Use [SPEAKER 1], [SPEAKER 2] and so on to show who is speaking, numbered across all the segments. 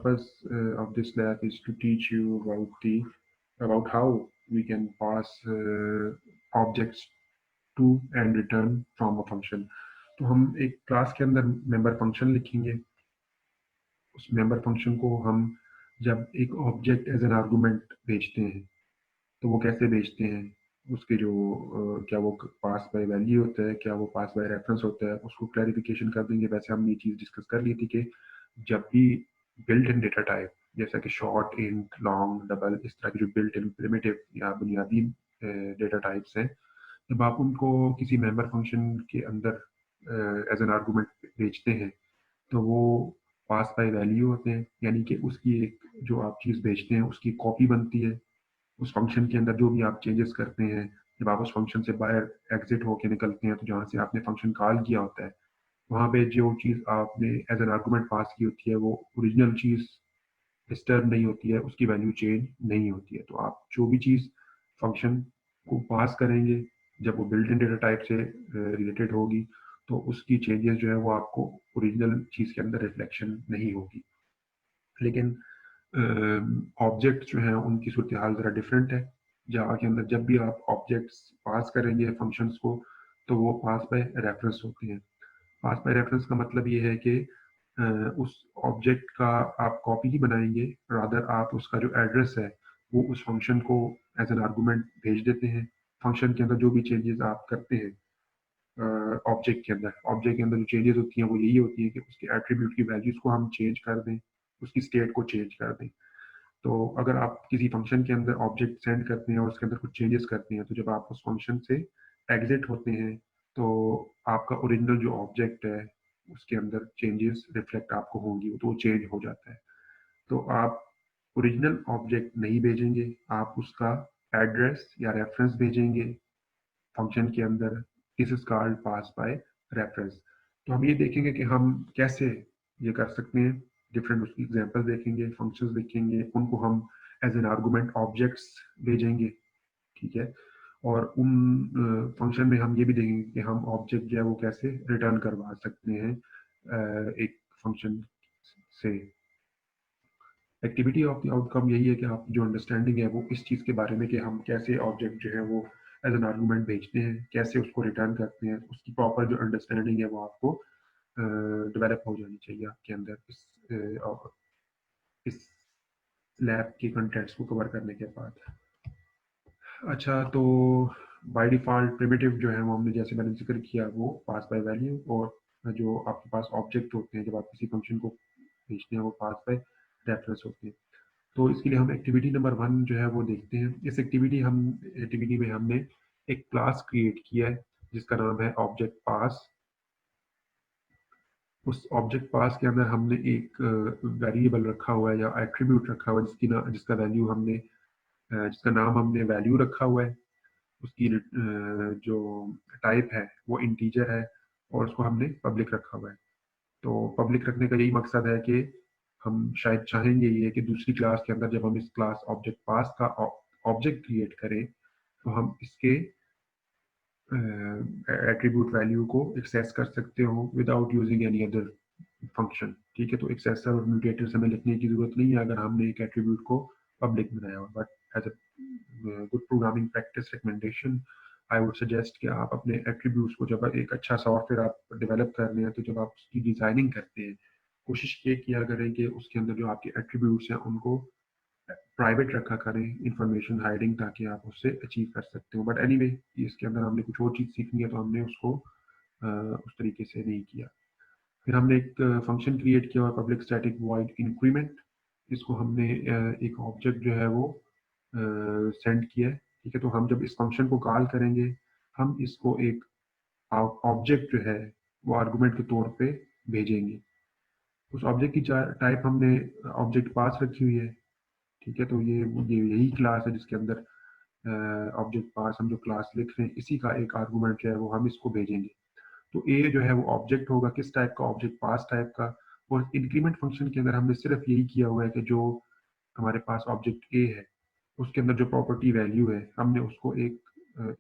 [SPEAKER 1] purpose of this lab is to teach you about how we can pass objects to and return from a function. तो हम एक class के अंदर member function लिखेंगे। उस member function को हम जब एक ऑब्जेक्ट एज एन आर्गुमेंट भेजते हैं तो वो कैसे भेजते हैं, उसके जो क्या वो पास बाय वैल्यू होता है, क्या वो पास बाय रेफरेंस होता है, उसको क्लैरिफिकेशन कर देंगे। वैसे हमने ये चीज़ डिस्कस कर ली थी कि जब भी बिल्ट इन डेटा टाइप जैसा कि शॉर्ट, इंट, लॉन्ग, डबल, इस तरह के जो बिल्ट इन प्रिमिटिव या बुनियादी डेटा टाइप्स हैं, जब आप उनको किसी मेंबर फंक्शन के अंदर एज एन आर्गुमेंट भेजते हैं तो वो पास बाय वैल्यू होते हैं, यानी कि उसकी एक जो आप चीज़ भेजते हैं उसकी कॉपी बनती है। उस फंक्शन के अंदर जो भी आप चेंजेस करते हैं, जब आप उस फंक्शन से बाहर एग्जिट होकर निकलते हैं तो जहाँ से आपने फंक्शन कॉल किया होता है वहाँ पे जो चीज़ आपने एज एन आर्गुमेंट पास की होती है वो ओरिजिनल चीज़ डिस्टर्ब नहीं होती है, उसकी वैल्यू चेंज नहीं होती है। तो आप जो भी चीज़ फंक्शन को पास करेंगे जब वो बिल्ट इन डेटा टाइप से रिलेटेड होगी तो उसकी चेंजेस जो है वो आपको ओरिजिनल चीज़ के अंदर रिफ्लेक्शन नहीं होगी। लेकिन ऑब्जेक्ट जो हैं उनकी सूरत हाल ज़रा डिफरेंट है। जावा के अंदर जब भी आप ऑब्जेक्ट्स पास करेंगे फंक्शंस को तो वो पास बाय रेफरेंस होते हैं। पास बाय रेफरेंस का मतलब ये है कि उस ऑब्जेक्ट का आप कॉपी ही बनाएंगे, रादर आप उसका जो एड्रेस है वो उस फंक्शन को एज एन आर्गुमेंट भेज देते हैं। फंक्शन के अंदर जो भी चेंजेस आप करते हैं ऑब्जेक्ट के अंदर जो चेंजेस होती हैं वो यही होती है कि उसके एट्रीब्यूट की वैल्यूज को हम चेंज कर दें, उसकी स्टेट को चेंज कर दें। तो अगर आप किसी फंक्शन के अंदर ऑब्जेक्ट सेंड करते हैं और उसके अंदर कुछ चेंजेस करते हैं तो जब आप उस फंक्शन से एग्जिट होते हैं तो आपका ओरिजिनल जो ऑब्जेक्ट है उसके अंदर चेंजेस रिफ्लेक्ट आपको होंगी, तो वो चेंज हो जाता है। तो आप ओरिजिनल ऑब्जेक्ट नहीं भेजेंगे, आप उसका एड्रेस या रेफरेंस भेजेंगे फंक्शन के अंदर। This is called pass by reference. तो हम ये देखेंगे कि हम कैसे ये कर सकते हैं। डिफरेंट उसकी एग्जांपल देखेंगे, फंक्शंस देखेंगे, उनको हम एज एन आर्गुमेंट ऑब्जेक्ट्स भेजेंगे, ठीक है। और उन फंक्शन में हम ये भी देखेंगे कि हम ऑब्जेक्ट जो है वो कैसे रिटर्न करवा सकते हैं एक फंक्शन से। एक्टिविटी ऑफ द आउटकम यही है कि आप जो अंडरस्टैंडिंग है वो इस चीज़ के बारे में कि हम कैसे ऑब्जेक्ट जो है वो एज एन आर्गुमेंट भेजते हैं, कैसे उसको रिटर्न करते हैं, उसकी प्रॉपर जो अंडरस्टैंडिंग है वो आपको डेवलप हो जानी चाहिए आपके अंदर इस लैब के कंटेंट्स को कवर करने के बाद। अच्छा, तो बाय डिफ़ॉल्ट प्रिमिटिव जो है वो हमने जैसे मैंने जिक्र किया वो पास बाय वैल्यू, और जो आपके पास ऑब्जेक्ट होते हैं जब आप किसी फंक्शन को भेजते हैं वो पास बाय रेफरेंस होते हैं। तो इसके लिए हम एक्टिविटी नंबर 1 जो है वो देखते हैं। इस एक्टिविटी में हमने एक क्लास क्रिएट किया है जिसका नाम है ऑब्जेक्ट पास। उस ऑब्जेक्ट पास के अंदर हमने एक वेरिएबल रखा हुआ है या एट्रीब्यूट रखा हुआ है जिसका नाम हमने वैल्यू रखा हुआ है। उसकी जो टाइप है वो इंटीजर है और उसको हमने पब्लिक रखा हुआ है। तो पब्लिक रखने का यही मकसद है कि हम शायद चाहेंगे ये कि दूसरी क्लास के अंदर जब हम इस क्लास ऑब्जेक्ट पास का ऑब्जेक्ट क्रिएट करें तो हम इसके एट्रीब्यूट वैल्यू को एक्सेस कर सकते हो without using any other function, ठीक है। तो एक्सेसर और म्यूटेटर्स हमें लिखने की जरूरत नहीं है अगर हमने एक एट्रीब्यूट को पब्लिक बनाया हो। But as a good programming practice recommendation I would suggest कि आप अपने एट्रीब्यूट्स को जब एक अच्छा सॉफ्टवेयर आप डेवलप कर रहे हैं तो जब आप उसकी डिजाइनिंग करते हैं कोशिश ये किया करें कि उसके अंदर जो आपके एट्रीब्यूट्स हैं उनको प्राइवेट रखा करें, इंफॉर्मेशन हाइडिंग, ताकि आप उससे अचीव कर सकते हो। बट एनीवे इसके अंदर हमने कुछ और चीज़ सीखनी है तो हमने उसको उस तरीके से नहीं किया। फिर हमने एक फंक्शन क्रिएट किया और पब्लिक स्टैटिक वॉइड इंक्रीमेंट। इसको हमने एक ऑब्जेक्ट जो है वो सेंड किया है, ठीक है। तो हम जब इस फंक्शन को कॉल करेंगे हम इसको एक ऑब्जेक्ट जो है वो आर्गुमेंट के तौर पे भेजेंगे। उस ऑब्जेक्ट की टाइप हमने ऑब्जेक्ट पास रखी हुई है, ठीक है। तो ये यही क्लास है जिसके अंदर ऑब्जेक्ट पास हम जो क्लास लिख रहे हैं इसी का एक आर्गुमेंट जो है वो हम इसको भेजेंगे। तो ए जो है वो ऑब्जेक्ट होगा, किस टाइप का, ऑब्जेक्ट पास टाइप का। और इंक्रीमेंट फंक्शन के अंदर हमने सिर्फ यही किया हुआ है कि जो हमारे पास ऑब्जेक्ट ए है उसके अंदर जो प्रॉपर्टी वैल्यू है हमने उसको एक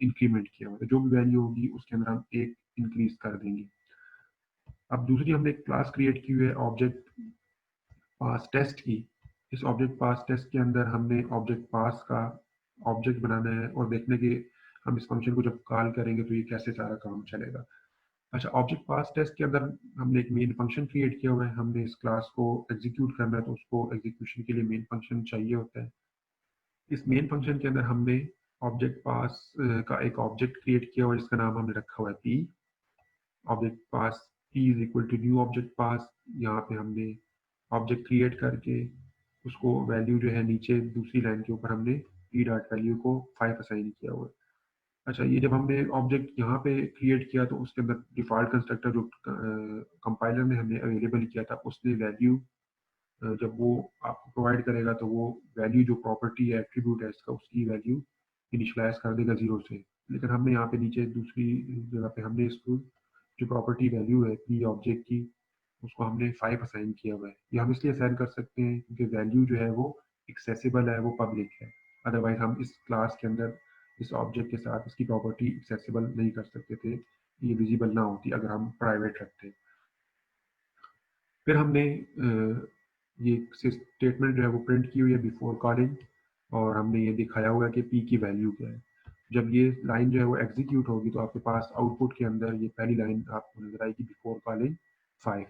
[SPEAKER 1] इंक्रीमेंट किया हुआ है। जो भी वैल्यू होगी उसके अंदर हम एक इंक्रीज कर देंगे। अब दूसरी हमने एक क्लास क्रिएट की हुई है ऑब्जेक्ट पास टेस्ट की। इस ऑब्जेक्ट पास टेस्ट के अंदर हमने ऑब्जेक्ट पास का ऑब्जेक्ट बनाना है और देखने के हम इस फंक्शन को जब कॉल करेंगे तो ये कैसे सारा काम चलेगा। अच्छा, ऑब्जेक्ट पास टेस्ट के अंदर हमने एक मेन फंक्शन क्रिएट किया हुआ है, हमने इस क्लास को एग्जीक्यूट करना है तो उसको एग्जीक्यूशन के लिए मेन फंक्शन चाहिए होता है। इस मेन फंक्शन के अंदर हमने ऑब्जेक्ट पास का एक ऑब्जेक्ट क्रिएट किया हुआ है जिसका नाम हमने रखा हुआ है P. Object pass P is equal to new object pass. यहाँ पे हमने ऑब्जेक्ट क्रिएट करके उसको वैल्यू जो है नीचे दूसरी लाइन के ऊपर हमने पी डॉट वैल्यू को 5 असाइन किया हुआ है। अच्छा, ये जब हमने ऑब्जेक्ट यहाँ पे क्रिएट किया तो उसके अंदर डिफॉल्ट कंस्ट्रक्टर जो कंपाइलर ने हमें अवेलेबल किया था उसने वैल्यू जब वो आपको प्रोवाइड करेगा तो वो वैल्यू जो प्रॉपर्टी है एट्रीब्यूट है इसका उसकी वैल्यू इनिशलाइज कर देगा 0 से। लेकिन हमने यहाँ पे नीचे दूसरी जगह पे हमने इसको जो प्रॉपर्टी वैल्यू है पी ऑब्जेक्ट की उसको हमने 5 असाइन किया हुआ है। ये हम इसलिए असाइन कर सकते हैं क्योंकि वैल्यू जो है वो एक्सेसिबल है, वो पब्लिक है। अदरवाइज हम इस क्लास के अंदर इस ऑब्जेक्ट के साथ इसकी प्रॉपर्टी एक्सेसिबल नहीं कर सकते थे, ये विजिबल ना होती अगर हम प्राइवेट रखते। फिर हमने ये स्टेटमेंट जो है वो प्रिंट की हुई है बिफोर कॉलिंग और हमने ये दिखाया हुआ है कि पी की वैल्यू क्या है। जब ये लाइन जो है वो एग्जीक्यूट होगी तो आपके पास आउटपुट के अंदर ये पहली लाइन आपको नजर आएगी बिफोर कॉलिंग 5।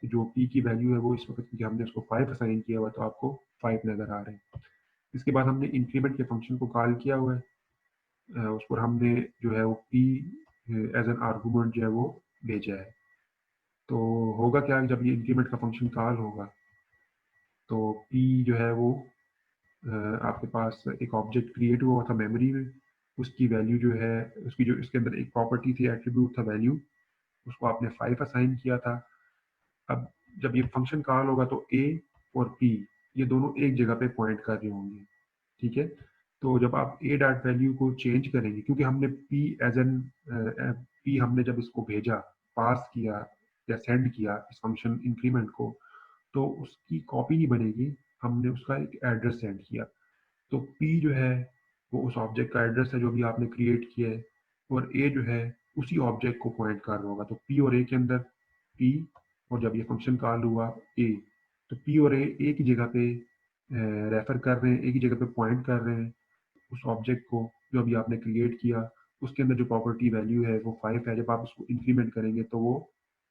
[SPEAKER 1] तो जो पी की वैल्यू है वो इस वक्त क्योंकि हमने उसको 5 असाइन किया हुआ तो आपको 5 नजर आ रहे हैं। इसके बाद हमने इंक्रीमेंट के फंक्शन को कॉल किया हुआ है, उस पर हमने जो है वो पी एज एन आर्गूमेंट जो है वो भेजा है। तो होगा क्या, जब ये इंक्रीमेंट का फंक्शन कॉल होगा तो पी जो है वो आपके पास एक ऑब्जेक्ट क्रिएट हुआ था मेमोरी में, उसकी वैल्यू जो है उसकी जो इसके अंदर एक प्रॉपर्टी थी एट्रीब्यूट था वैल्यू, उसको आपने 5 असाइन किया था। अब जब ये फंक्शन कॉल होगा तो ए और पी ये दोनों एक जगह पे पॉइंट कर रहे होंगे, ठीक है। तो जब आप ए डॉट वैल्यू को चेंज करेंगे क्योंकि हमने पी एज एन पी हमने जब इसको भेजा पास किया या सेंड किया इस फंक्शन इंक्रीमेंट को तो उसकी कॉपी नहीं बनेगी, हमने उसका एक एड्रेस सेंड किया। तो पी जो है वो उस ऑब्जेक्ट का एड्रेस है जो भी आपने क्रिएट किया है और ए जो है उसी ऑब्जेक्ट को पॉइंट कर रहा होगा। तो पी और ए के अंदर पी और जब ये फंक्शन कॉल हुआ ए तो पी और ए एक ही जगह पे रेफर कर रहे हैं, एक ही जगह पे पॉइंट कर रहे हैं उस ऑब्जेक्ट को जो अभी आपने क्रिएट किया। उसके अंदर जो प्रॉपर्टी वैल्यू है वो 5 है, जब आप उसको इंक्रीमेंट करेंगे तो वो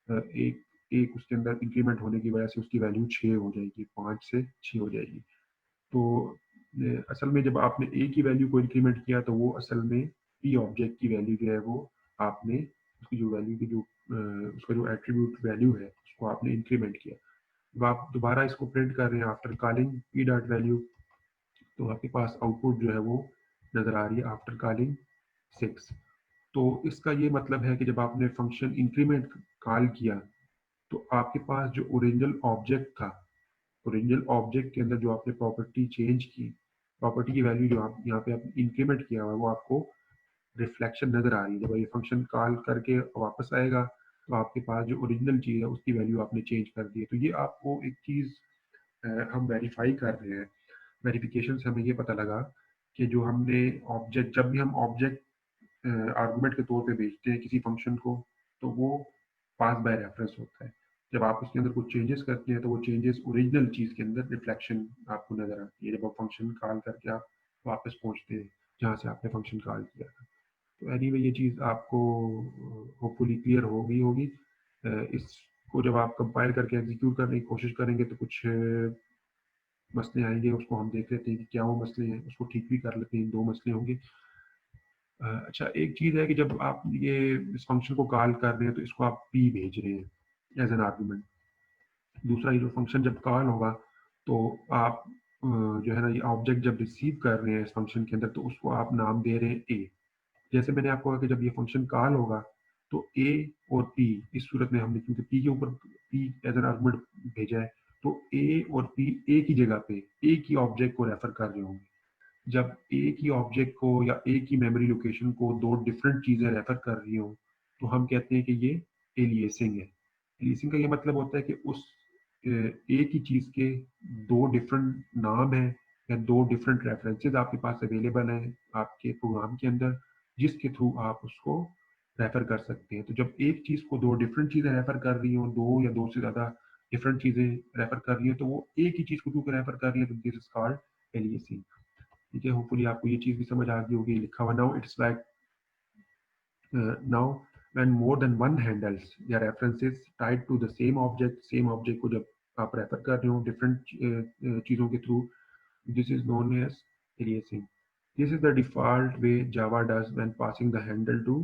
[SPEAKER 1] एक एक उसके अंदर इंक्रीमेंट होने की वजह से उसकी वैल्यू 6 हो जाएगी, 5 से 6 हो जाएगी। तो असल में जब आपने ए की वैल्यू को इंक्रीमेंट किया तो वो असल में पी ऑब्जेक्ट की वैल्यू जो है वो आपने उसकी जो वैल्यू की जो उसका जो एट्रीब्यूट वैल्यू है उसको आपने इंक्रीमेंट किया। जब आप दोबारा इसको प्रिंट कर रहे हैं after calling P dot value तो आपके पास आउटपुट जो है वो नज़र आ रही है आफ्टर कॉलिंग 6। तो इसका ये मतलब है कि जब आपने फंक्शन इंक्रीमेंट कॉल किया तो आपके पास जो ओरिजिनल ऑब्जेक्ट था, ओरिजिनल ऑब्जेक्ट के अंदर जो आपने प्रॉपर्टी चेंज की, प्रॉपर्टी की वैल्यू जो आप यहाँ पे आपने इंक्रीमेंट किया हुआ है वो आपको रिफ्लेक्शन नज़र आ रही है। जब ये फंक्शन कॉल करके वापस आएगा तो आपके पास जो ओरिजिनल चीज़ है उसकी वैल्यू आपने चेंज कर दी है। तो ये आपको एक चीज़ हम वेरीफाई कर रहे हैं, वेरिफिकेशन से हमें ये पता लगा कि जो हमने ऑब्जेक्ट जब भी हम ऑब्जेक्ट आर्गुमेंट के तौर पे भेजते हैं किसी फंक्शन को तो वो पास बाय रेफरेंस होता है। जब आप उसके अंदर कुछ चेंजेस करते हैं तो वो चेंजेस ओरिजिनल चीज़ के अंदर रिफ्लेक्शन आपको नजर आती है जब आप फंक्शन कॉल करके आप वापस पहुंचते हैं जहाँ से आपने फंक्शन कॉल किया था। तो एनीवे ये चीज़ आपको होपफुली क्लियर हो गई होगी। इसको जब आप कंपाइल करके एग्जीक्यूट करने की कोशिश करेंगे तो कुछ मसले आएंगे, उसको हम देख लेते हैं कि क्या वो मसले हैं, उसको ठीक भी कर लेते हैं। 2 मसले होंगे। अच्छा, एक चीज़ है कि जब आप ये इस फंक्शन को कॉल कर रहे हैं तो इसको आप पी भेज रहे हैं एज एन आर्गुमेंट। दूसरा ये जो फंक्शन जब कॉल होगा तो आप जो है ना ये ऑब्जेक्ट जब रिसीव कर रहे हैं इस फंक्शन के अंदर तो उसको आप नाम दे रहे हैं ए। जैसे मैंने आपको कहा कि जब ये फंक्शन कॉल होगा तो ए और पी इस सूरत में हमने क्योंकि पी के ऊपर पी एज एन आर्गुमेंट भेजा है तो ए और पी एक ही जगह पे एक ही ऑब्जेक्ट को रेफर कर रहे होंगे। जब एक ही ऑब्जेक्ट को या एक ही मेमोरी लोकेशन को 2 डिफरेंट चीज़ें रेफर कर रही हो तो हम कहते हैं कि ये एलियासिंग है। एलियासिंग का ये मतलब होता है कि उस एक ही चीज़ के 2 डिफरेंट नाम हैं या 2 डिफरेंट रेफरेंसेस आपके पास अवेलेबल हैं आपके प्रोग्राम के अंदर जिसके थ्रू आप उसको रेफर कर सकते हैं। तो जब एक चीज़ को 2 डिफरेंट चीज़ें रेफर कर रही हो, 2 या 2 से ज़्यादा डिफरेंट चीजें रेफर कर रही है, तो वो एक ही चीज को क्योंकि रेफर कर रही है, तो दिस इज कॉल्ड एलियासिंग। ठीक है, होपफुली आपको ये चीज भी समझ आ गई होगी। लिखा हुआ now it's like now when more than one handles या references tied to the same object को जब आप रेफर कर रहे हो डिफरेंट चीजों के through, this is known as aliasing. This is the default way Java does when passing the handle to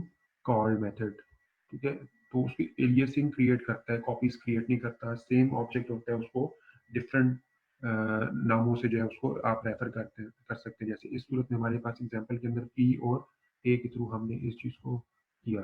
[SPEAKER 1] call method. ठीक है, तो उसकी एलियासिंग क्रिएट करता है, कॉपीज क्रिएट नहीं करता, सेम ऑब्जेक्ट होता है, उसको डिफरेंट नामों से जो है उसको आप रेफर कर सकते हैं। जैसे इस सूरत में हमारे पास एग्जांपल के अंदर पी और ए के थ्रू हमने इस चीज को किया।